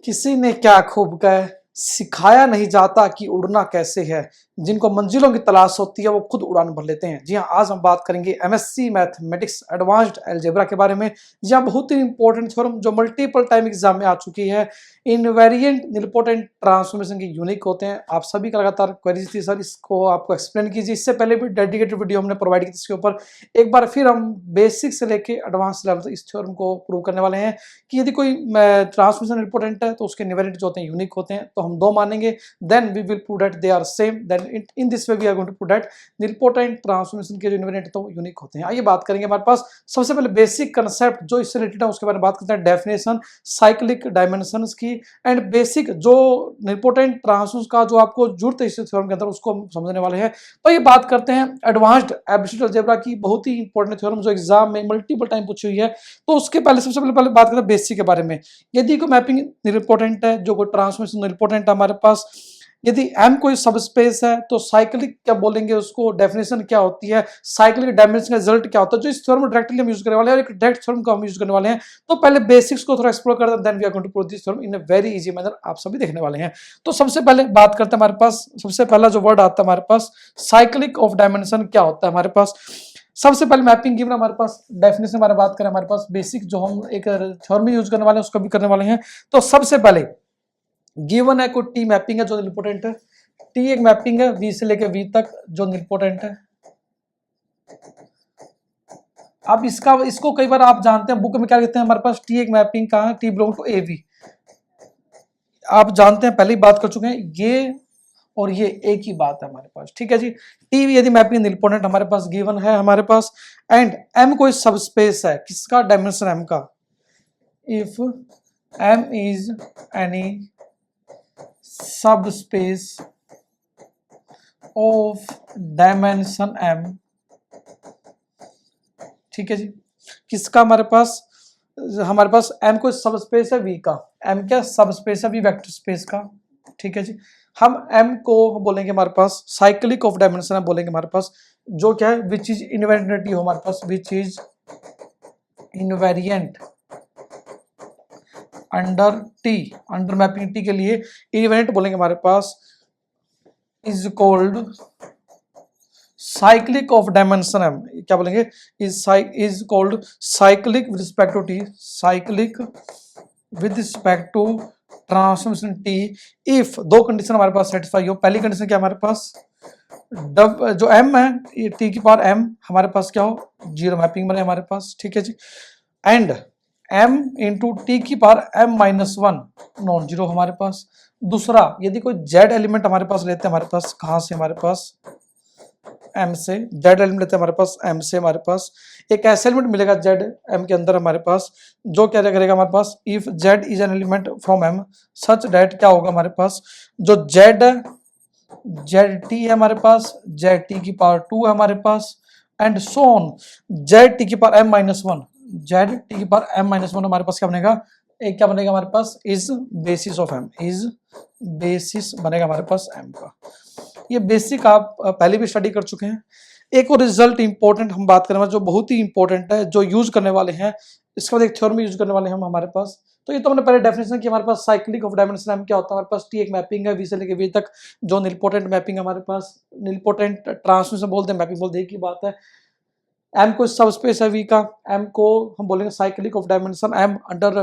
किसी ने क्या खूब कहा, सिखाया नहीं जाता कि उड़ना कैसे है, जिनको मंजिलों की तलाश होती है वो खुद उड़ान भर लेते हैं। जी हाँ, आज हम बात करेंगे एमएससी मैथमेटिक्स एडवांस्ड अलजेब्रा के बारे में। जी हाँ, बहुत ही इंपॉर्टेंट थ्योरम जो मल्टीपल टाइम एग्जाम में आ चुकी है। इनवेरिएंट निलपोटेंट ट्रांसफॉर्मेशन के यूनिक होते हैं। आप सभी का लगातार क्वेरीज थी सर, इसको आपको एक्सप्लेन कीजिए। इससे पहले भी डेडिकेटेड वीडियो हमने प्रोवाइड की इसके ऊपर। एक बार फिर हम बेसिक से लेके एडवांस लेवल तक इस थ्योरम को प्रूव करने वाले हैं कि यदि कोई ट्रांसफॉर्मेशन इंपॉर्टेंट है तो उसके इनवेरिएंट जो होते हैं यूनिक होते हैं, तो हम दो मानेंगे। Then we will prove that they are same. Then in this way we are going to prove that nilpotent transformation के जो इनवेरिएंट तो यूनिक होते हैं। आइए बात करेंगे हमारे पास सबसे पहले बेसिक कंसेप्ट जो इससे रिलेटेड है उसके बारे में बात करते हैं। डेफिनेशन साइक्लिक डायमेंशंस की एंड बेसिक जो निलपोटेंट ट्रांसफॉर्मेशन का जो आपको जरूरत है इस थ्योरम के अंदर उसको हम समझने वाले हैं। तो ये बात करते हैं एडवांस्ड एब्सोल्यूट अलजेब्रा की, बहुत ही इंपॉर्टेंट थ्योरम जो एग्जाम में मल्टीपल टाइम पूछी हुई है। तो उसके पहले सबसे पहले बात करते हैं बेसिक के बारे में। यदि कोई मैपिंग निलपोटेंट है, जो कोई ट्रांसफॉर्मेशन निलपोटेंट है हमारे पास, यदि M कोई सबस्पेस है तो साइक्लिक क्या बोलेंगे उसको, डेफिनेशन क्या होती है, साइक्लिक डायमेंशन का रिजल्ट क्या होता है, जो इस थ्योरम में डायरेक्टली हम यूज करने वाले हैं और एक डायरेक्ट थ्योरम को हम यूज करने वाले हैं। तो पहले बेसिक्स को थोड़ा एक्सप्लोर करते हैं, then we are going to prove this theorem in a very easy manner. आप सभी देखने वाले हैं। तो सबसे पहले बात करते हैं हमारे पास, सबसे पहला जो वर्ड आता है हमारे पास साइक्लिक ऑफ डायमेंशन क्या होता है हमारे पास। सबसे पहले मैपिंग गिवन हमारे पास, डेफिनेशन हमारे बात करें हमारे पास बेसिक जो हम एक थ्योरम में यूज करने वाले हैं उसको भी करने वाले हैं। तो सबसे पहले गिवन है कोई टी मैपिंग है जो इंपॉर्टेंट है। टी एक मैपिंग है वी से लेके वी तक जो इंपॉर्टेंट है। अब इसको कई बार आप जानते हैं बुक में क्या कहते हैं हमारे पास, टी एक मैपिंग कहाँ है, T belong to A V. आप जानते हैं, पहले ही बात कर चुके हैं, ये और ये एक ही बात है हमारे पास, ठीक है जी। टी यदि मैपिंग इंपॉर्टेंट हमारे पास गिवन है हमारे पास, एंड एम कोई सबस्पेस है, किसका, डायमेंशन एम का। If M is any subspace of dimension M, ठीक है जी। किसका हमारे पास एम कोई सबस्पेस है वी का, एम क्या सबस्पेस है वी वेक्टर स्पेस का, ठीक है जी। हम एम को बोलेंगे हमारे पास साइक्लिक ऑफ डायमेंशन है, बोलेंगे हमारे पास जो क्या है, विच इज इनवेरिएंट हो हमारे पास, which is invariant under T, under mapping T के लिए इनवेरिएंट बोलेंगे हमारे पास is called cyclic of dimension M, क्या बोलेंगे, is called cyclic with respect to T, cyclic with respect to transformation T if दो कंडीशन हमारे पास सेटिस्फाई हो। पहली कंडीशन क्या हमारे पास, जो एम है ये टी की पावर एम हमारे पास क्या हो, जीरो मैपिंग बने हमारे पास, ठीक है जी। एंड एम इंटू टी की power M minus one non zero हमारे पास। दूसरा, यदि कोई जेड एलिमेंट हमारे पास लेते हैं हमारे पास, कहां से, हमारे पास एम से, जेड एलिमेंट लेते हैं हमारे पास एम से, हमारे पास एक ऐसा एलिमेंट मिलेगा जेड एम के अंदर हमारे पास, जो क्या करेगा हमारे पास, if Z is an element from M such that क्या होगा हमारे पास, जो जेड जेड टी है हमारे पास, जेड टी की पावर टू है हमारे पास, and so on Z T की power M minus one, Z T की पावर एम माइनस वन हमारे पास क्या बनेगा, एक क्या बनेगा हमारे पास, is basis of M, is basis बनेगा हमारे पास एम का। ये बेसिक आप पहले भी स्टडी कर चुके हैं। एक और रिजल्ट इंपॉर्टेंट हम बात करें जो बहुत ही इंपॉर्टेंट है, जो यूज करने वाले हैं, इसके बाद एक थ्योरम यूज करने वाले हैं हम हमारे पास। तो ये तो हमने पहले डेफिनेशन की, हमारे पास साइक्लिक ऑफ डायमेंशन एम क्या होता है, हमारे पास टी एक मैपिंग है वी से लेके वी तक जो निलपोटेंट मैपिंग है हमारे पास, निलपोटेंट ट्रांसमिशन बोलते हैं, मैपिंग बोलते हैं, एक ही बात है। एम को सबस्पेस है वी का, एम को हम बोलेंगे cyclic of dimension M under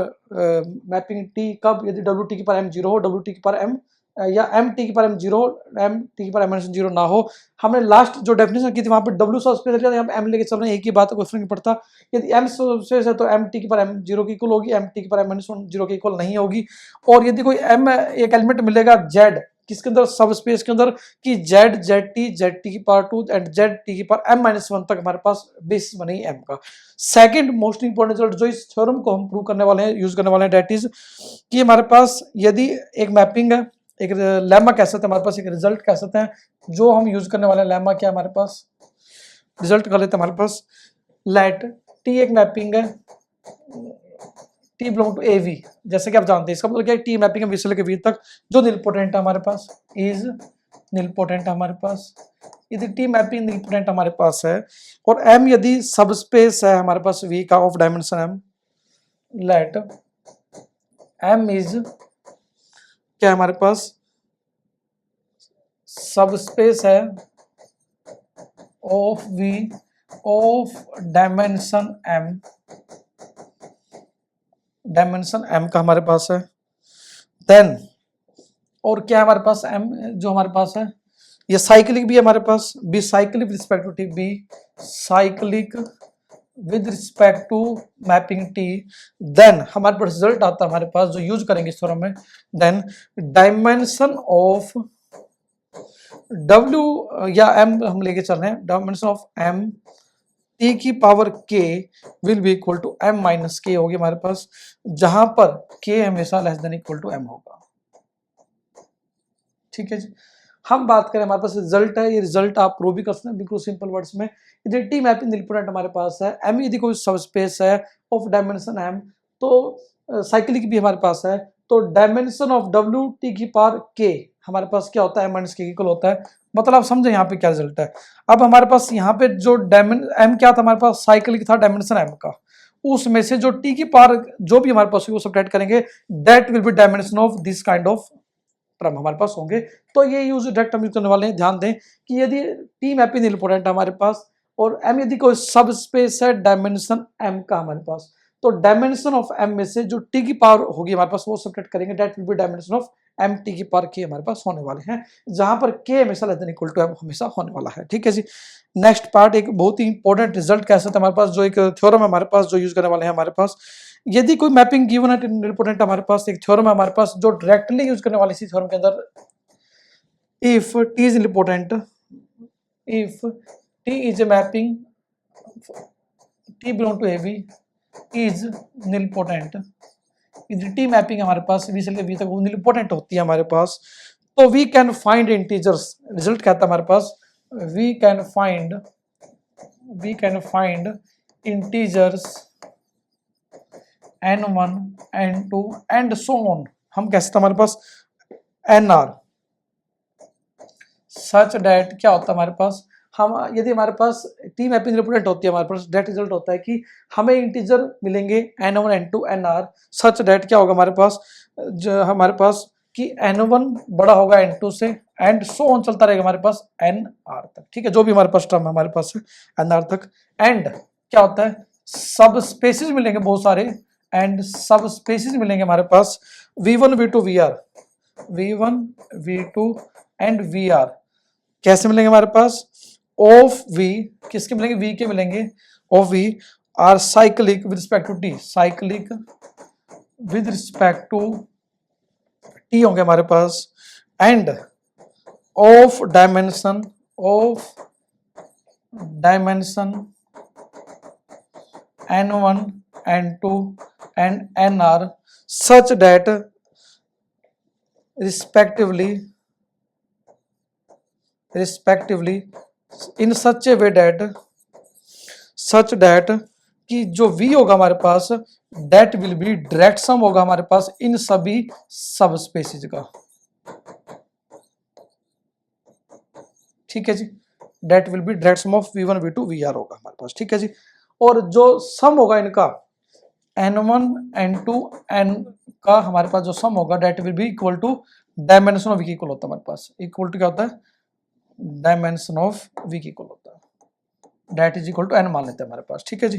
mapping T, कब, यदि डब्ल्यू टी की पावर एम जीरो हो, डब्ल्यू टी की पावर एम या एम टी की power M zero, M T की पावर एम माइनस जीरो ना हो। हमने लास्ट जो डेफिनेशन की थी वहां पे डब्ल्यू सबस्पेस है, एम लेके चल रहे हैं, एक ही बात है, कोई फर्क नहीं पड़ता। यदि एम सबस्पेस है तो एम टी की पावर एम जीरो की इक्वल होगी, एम टी की पावर एम माइनस जीरो की इक्वल नहीं होगी। और यदि कोई एम एक एलिमेंट मिलेगा जेड किसके अंदर, सब स्पेस के अंदर, कि जेड जेड टी की power two and Z T की पावर एम माइनस वन तक हमारे पास बेसिस बनेगी एम का। सेकंड मोस्ट इंपोर्टेंट रिजल्ट जो इस थ्योरम को हम प्रूव करने वाले हैं, यूज करने वाले हैं, डेट इज कि हमारे पास यदि एक मैपिंग है, एक लेमा कह सकते हैं हमारे पास, एक रिजल्ट कह सकते हैं, जो हम यूज करने वाले हैं लेमा क्या हमारे पास, रिजल्ट कर लेते हैं हमारे पास, लेट टी एक मैपिंग है T belong to A V, जैसे कि आप जानते हैं इसका मतलब क्या है, टी मैपिंग है वी से लेकर वी तक जो निलपोटेंट है हमारे पास, इज निलपोटेंट हमारे पास, यदि टी मैपिंग निलपोटेंट हमारे पास है और एम यदि सबस्पेस है हमारे पास वी का of dimension M, let M is क्या है हमारे पास, सब स्पेस है of V of dimension m का हमारे पास है। देन और क्या हमारे पास m जो हमारे पास है, ये साइक्लिक भी है हमारे पास, B cyclic with respect to T, B cyclic with respect to mapping T. Then हमारे पास रिजल्ट आता है हमारे पास जो यूज करेंगे इस थ्योरम में। देन डायमेंशन ऑफ w या m हम लेके चल रहे हैं, डायमेंशन ऑफ m टी की power k will be equal to m minus k होगी हमारे पास, जहां पर k हमेशा less than equal to m होगा। ठीक है जी। हम बात करें हमारे पास रिजल्ट है, ये रिजल्ट आप प्रूव भी कर सकते हैं बिल्कुल सिंपल वर्ड्स में। यदि टी मैपिंग इम्पोर्टेंट हमारे पास है, m यदि कोई सब स्पेस है ऑफ डायमेंशन m, तो साइक्लिक भी हमारे पास है, तो डायमेंशन ऑफ w टी की पावर k हमारे पास क्या होता है, m माइनस k इक्वल होता है। मतलब आप समझे यहाँ पे क्या रिजल्ट है। अब हमारे पास यहाँ पे जो m क्या था हमारे पास, साइक्लिक था डायमेंशन m का, उसमें से जो टी की पावर जो भी हमारे पास वो सब्ट्रैक्ट करेंगे, that will be dimension of this kind of term हमारे पास होंगे। तो ये यूज डायरेक्ट हम यूज करने वाले हैं। ध्यान दें कि यदि टी मैपिंग इंपॉर्टेंट है हमारे पास और m यदि कोई सब स्पेस है डायमेंशन m का हमारे पास, तो डायमेंशन ऑफ m में से जो t की पावर होगी हमारे पास वो सब्ट्रैक्ट करेंगे, that will be dimension of m t की पावर k हमारे पास होने वाले हैं, जहां पर k हमेशा less than equal to m हमेशा होने वाला है। ठीक है जी। नेक्स्ट पार्ट एक बहुत ही इंपॉर्टेंट रिजल्ट कह सकते हैं हमारे पास, जो एक थ्योरम है हमारे पास जो यूज करने वाले हैं हमारे पास। यदि कोई मैपिंग गिवन है इंपॉर्टेंट हमारे पास, एक थ्योरम है हमारे पास जो डायरेक्टली यूज करने वाले इसी थ्योरम के अंदर, if t is important, if t is a mapping, t belong to AB is nilpotent, यदि t मैपिंग हमारे पास v से लेकर v तक वो nilpotent होती है हमारे पास, तो we can find integers, result कहता है हमारे पास we can find integers n1 n2 and so on, हम कह सकते हैं हमारे पास nr सच डेट क्या होता है हमारे पास, हम यदि हमारे पास टी मैपिंग रिप्रेजेंट होती है हमारे पास, डेट रिजल्ट होता है कि हमें इंटीजर मिलेंगे n1 n2 nr such that क्या होगा हमारे पास, जो हमारे पास कि n1 बड़ा होगा n2 से एंड सो ऑन चलता रहेगा हमारे पास nr तक। ठीक है, जो भी हमारे पास टर्म हमारे पास है nr तक। एंड क्या होता है, सब स्पेसिस मिलेंगे बहुत सारे, एंड सब स्पेसिस मिलेंगे हमारे पास v1 v2 v1 v2 and vr कैसे मिलेंगे हमारे पास, ऑफ v किसके मिलेंगे, v के मिलेंगे, of v are cyclic with respect to t, cyclic with respect to t होंगे हमारे पास, and of dimension n1 n2 and nr such that respectively in such a way that कि जो v होगा हमारे पास that will be direct sum होगा हमारे पास इन सभी सब स्पेसिस का। ठीक है जी, that will be direct sum of v1 v2 vr होगा हमारे पास। ठीक है जी, और जो सम होगा इनका n1 n2 n का हमारे पास जो सम होगा that will be equal to dimension of v equal होता है हमारे पास, इक्वल टू क्या होता है, डायमेंशन ऑफ v की इक्वल होता है, that is equal to n मान लेते हैं हमारे पास। ठीक है जी,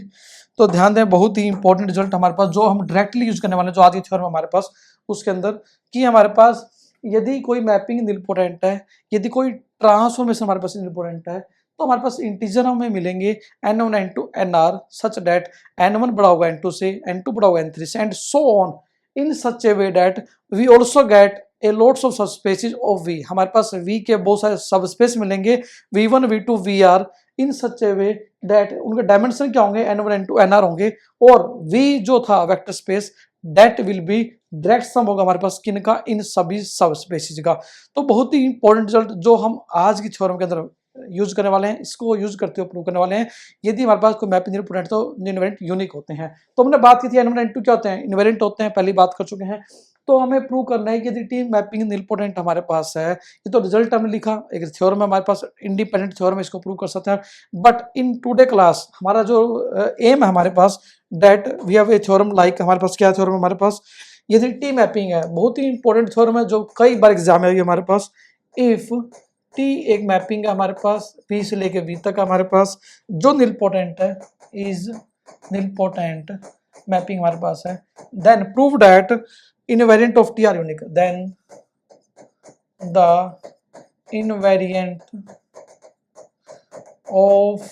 तो ध्यान दें बहुत ही इंपॉर्टेंट रिजल्ट हमारे पास जो हम डायरेक्टली यूज करने वाले हैं, जो आज की थ्योरम हमारे पास उसके अंदर कि हमारे पास यदि कोई मैपिंग निलपोटेंट है, यदि कोई ट्रांसफॉर्मेशन हमारे पास निलपोटेंट है, तो हमारे पास इंटीजर हमें मिलेंगे n1 n2 nr सच डेट n1 बड़ा होगा n2 से, n2 बड़ा होगा n3 से, and so on in such a way that we also get a lots of subspaces of v, हमारे पास v के बहुत सारे सब स्पेस मिलेंगे v1 v2 vr in such a way date उनके डायमेंशन क्या होंगे n1 n2 nr होंगे, और v जो था vector space that will be direct sum होगा हमारे पास किन का, इन सभी सब स्पेसिस का। तो बहुत ही इंपॉर्टेंट रिजल्ट जो हम आज की थ्योरम के अंदर यूज करने वाले हैं, इसको यूज करते हुए प्रूव करने वाले हैं। यदि हमारे पास कोई मैपिंग इनपुट तो इनवेरिएंट यूनिक होते हैं। तो हमने बात की थी n1 n2 क्या होते हैं, इनवेरिएंट होते हैं, पहली बात कर चुके हैं। तो हमें प्रूव करना है कि यदि टी मैपिंग निलपोटेंट हमारे पास है, ये तो रिजल्ट हमने लिखा, एक थ्योरम हमारे पास इंडिपेंडेंट थ्योरम, इसको प्रूव कर सकते हैं। बट इन टुडे क्लास हमारा जो एम है हमारे पास, that we have a theorem like, हमारे पास क्या थ्योरम हमारे पास, यदि टी मैपिंग है, बहुत ही इंपॉर्टेंट थ्योरम है जो कई बार एग्जाम में आई हमारे पास। इफ टी एक मैपिंग है हमारे पास, पी से लेके वी तक हमारे पास, जो निलपोटेंट है, इज निलपोटेंट मैपिंग हमारे पास है, then prove that invariant of T are unique, then the invariant of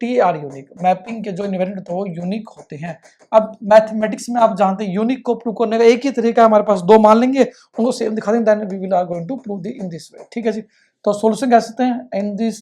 T are unique, mapping के जो इनवेरिएंट होते हैं वो यूनिक होते हैं। अब मैथमेटिक्स में आप जानते हैं यूनिक को प्रूव करने का एक ही तरीका है हमारे पास, दो मान लेंगे उनको सेम दिखा देंगे, then we will are going to prove in this way. ठीक है जी, तो सॉल्यूशन कह सकते हैं इन दिस